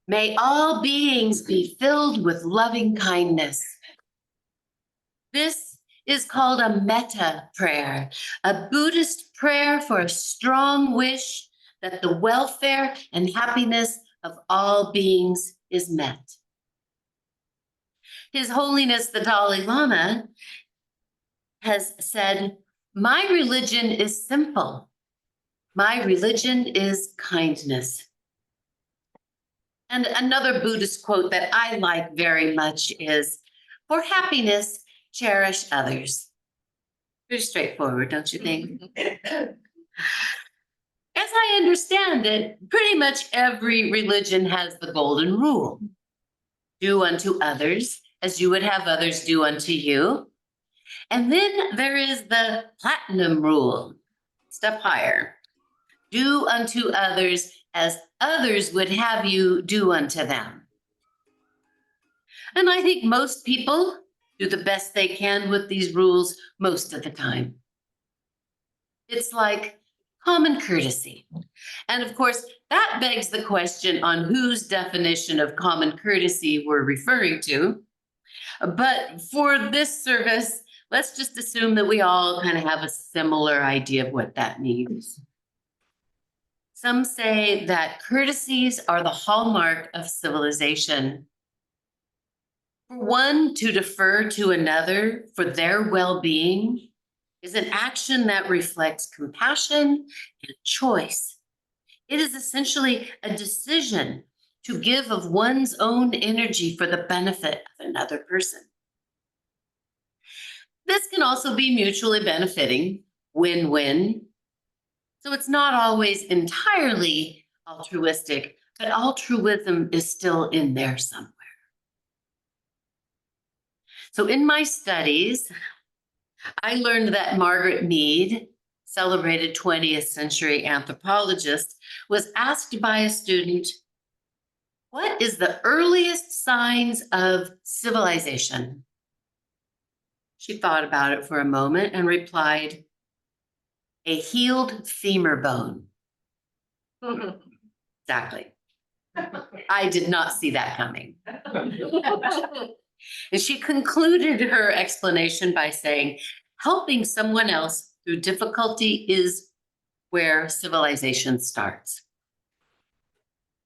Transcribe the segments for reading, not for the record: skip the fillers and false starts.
May all beings be filled with loving kindness. This is called a metta prayer, a Buddhist prayer for a strong wish that the welfare and happiness of all beings is met. His Holiness the Dalai Lama has said, "My religion is simple. My religion is kindness." And another Buddhist quote that I like very much is, "For happiness, cherish others." Pretty straightforward, don't you think? As I understand it, pretty much every religion has the golden rule. Do unto others as you would have others do unto you. And then there is the platinum rule, step higher. Do unto others as others would have you do unto them. And I think most people do the best they can with these rules most of the time. It's like common courtesy. And of course, that begs the question on whose definition of common courtesy we're referring to. But for this service, let's just assume that we all kind of have a similar idea of what that means. Some say that courtesies are the hallmark of civilization. For one to defer to another for their well-being is an action that reflects compassion and choice. It is essentially a decision to give of one's own energy for the benefit of another person. This can also be mutually benefiting, win-win. So it's not always entirely altruistic, but altruism is still in there somewhere. So in my studies, I learned that Margaret Mead, celebrated 20th century anthropologist, was asked by a student, "What is the earliest signs of civilization?" She thought about it for a moment and replied, "A healed femur bone." Exactly. I did not see that coming. And she concluded her explanation by saying, "Helping someone else through difficulty is where civilization starts."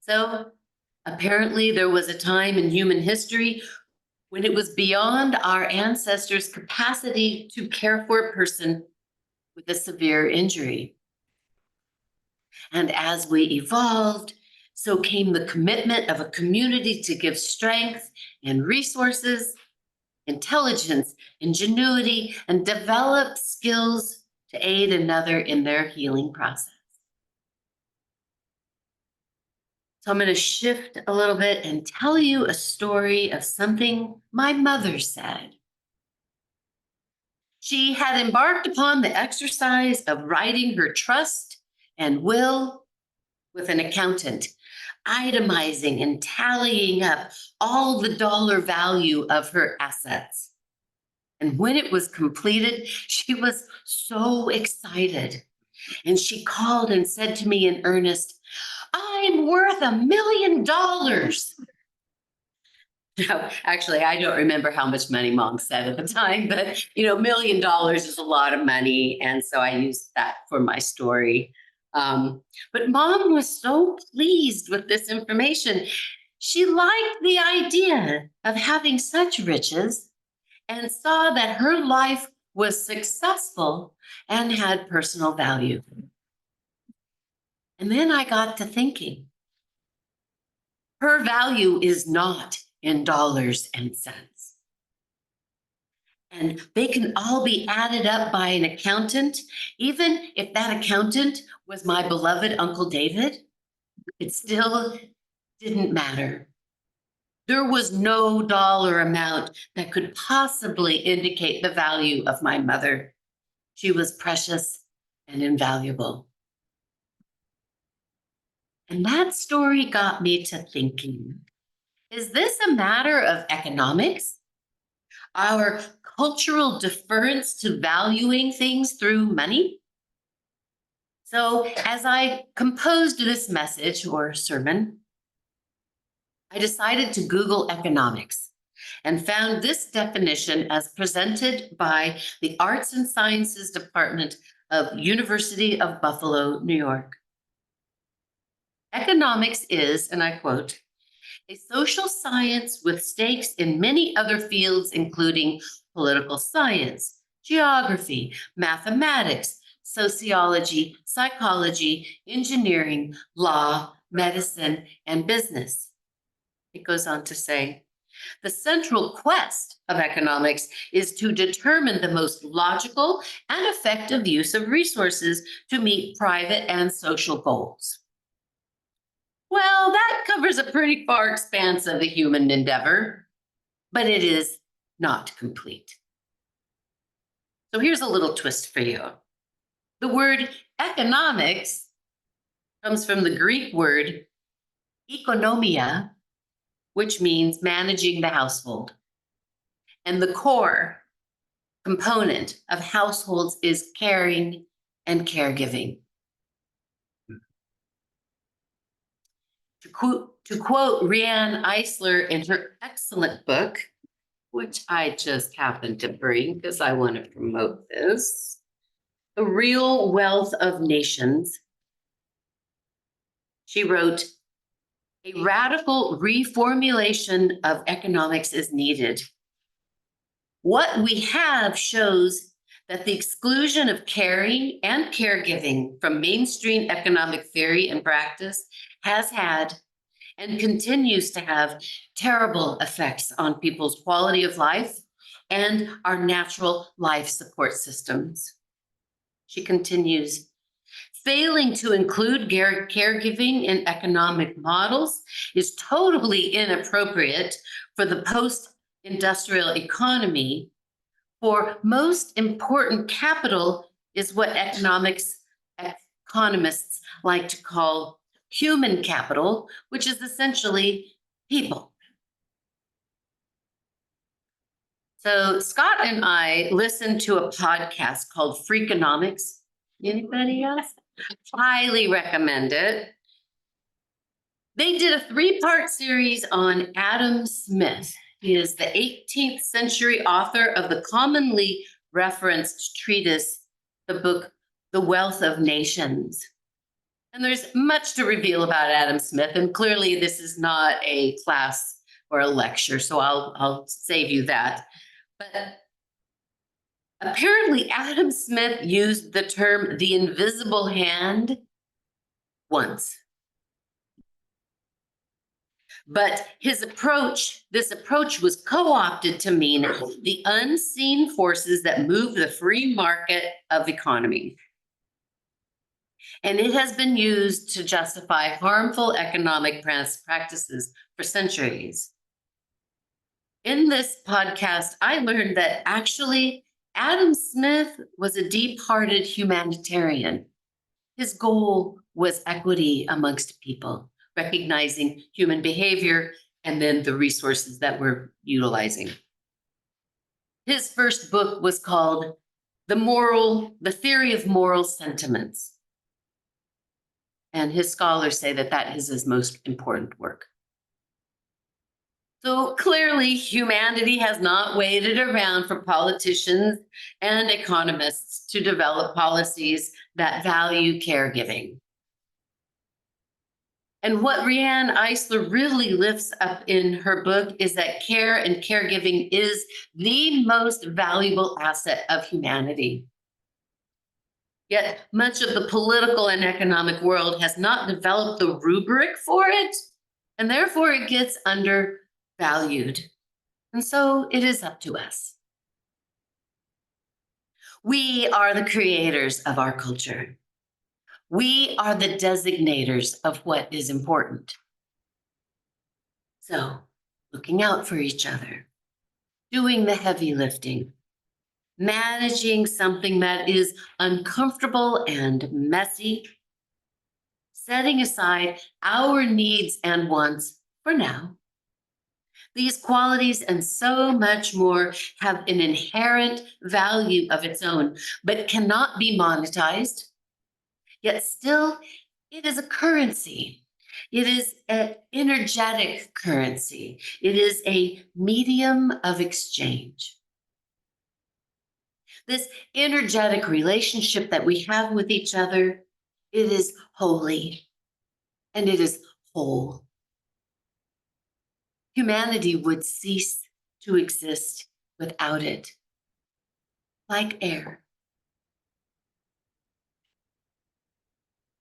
So apparently there was a time in human history when it was beyond our ancestors' capacity to care for a person with a severe injury. And as we evolved, so came the commitment of a community to give strength and resources, intelligence, ingenuity, and develop skills to aid another in their healing process. So I'm going to shift a little bit and tell you a story of something my mother said. She had embarked upon the exercise of writing her trust and will with an accountant, itemizing and tallying up all the dollar value of her assets. And when it was completed, she was so excited. And she called and said to me in earnest, "I'm worth $1 million. No, actually, I don't remember how much money Mom said at the time, but $1 million is a lot of money. And so I used that for my story. But Mom was so pleased with this information. She liked the idea of having such riches and saw that her life was successful and had personal value. And then I got to thinking, her value is not in dollars and cents. And they can all be added up by an accountant. Even if that accountant was my beloved Uncle David, it still didn't matter. There was no dollar amount that could possibly indicate the value of my mother. She was precious and invaluable. And that story got me to thinking, is this a matter of economics? Our cultural deference to valuing things through money? So as I composed this message or sermon, I decided to Google economics and found this definition as presented by the Arts and Sciences Department of University of Buffalo, New York. Economics is, and I quote, a social science with stakes in many other fields, including political science, geography, mathematics, sociology, psychology, engineering, law, medicine, and business. It goes on to say, the central quest of economics is to determine the most logical and effective use of resources to meet private and social goals. Well, that covers a pretty far expanse of the human endeavor, but it is not complete. So here's a little twist for you. The word economics comes from the Greek word oikonomia, which means managing the household. And the core component of households is caring and caregiving. To quote Riane Eisler in her excellent book, which I just happened to bring because I want to promote this, The Real Wealth of Nations, she wrote, a radical reformulation of economics is needed. What we have shows that the exclusion of caring and caregiving from mainstream economic theory and practice has had and continues to have terrible effects on people's quality of life and our natural life support systems. She continues, failing to include caregiving in economic models is totally inappropriate for the post-industrial economy, for most important capital is what economists like to call human capital, which is essentially people. So Scott and I listened to a podcast called Freakonomics. Anybody else? Highly recommend it. They did a 3-part series on Adam Smith. He is the 18th century author of the commonly referenced treatise, the book, The Wealth of Nations. And there's much to reveal about Adam Smith, and clearly this is not a class or a lecture, so I'll save you that. But apparently Adam Smith used the term the invisible hand once. But this approach was co-opted to mean the unseen forces that move the free market of economy. And it has been used to justify harmful economic practices for centuries. In this podcast, I learned that actually Adam Smith was a deep-hearted humanitarian. His goal was equity amongst people, recognizing human behavior and then the resources that we're utilizing. His first book was called The Theory of Moral Sentiments. And his scholars say that that is his most important work. So clearly, humanity has not waited around for politicians and economists to develop policies that value caregiving. And what Riane Eisler really lifts up in her book is that care and caregiving is the most valuable asset of humanity. Yet much of the political and economic world has not developed the rubric for it, and therefore it gets undervalued. And so it is up to us. We are the creators of our culture. We are the designators of what is important. So, looking out for each other, doing the heavy lifting, managing something that is uncomfortable and messy, setting aside our needs and wants for now. These qualities and so much more have an inherent value of its own, but cannot be monetized. Yet still, it is a currency It is an energetic currency. It is a medium of exchange. This energetic relationship that we have with each other, it is holy and it is whole. Humanity would cease to exist without it, like air.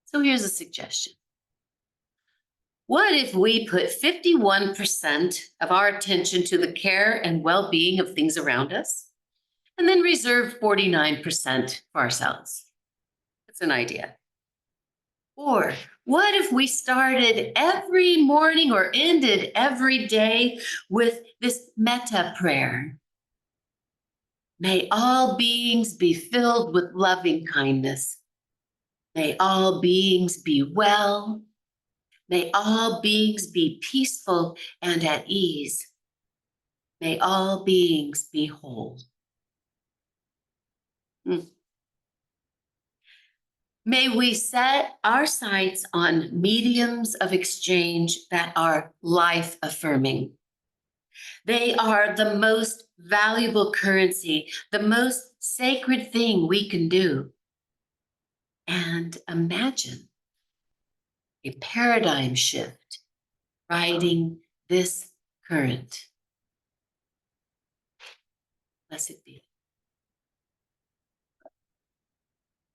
So here's a suggestion. What if we put 51% of our attention to the care and well-being of things around us, and then reserve 49% for ourselves? That's an idea. Or what if we started every morning or ended every day with this metta prayer? May all beings be filled with loving kindness. May all beings be well. May all beings be peaceful and at ease. May all beings be whole. May we set our sights on mediums of exchange that are life affirming. They are the most valuable currency, the most sacred thing we can do. And imagine a paradigm shift riding this current. Blessed be.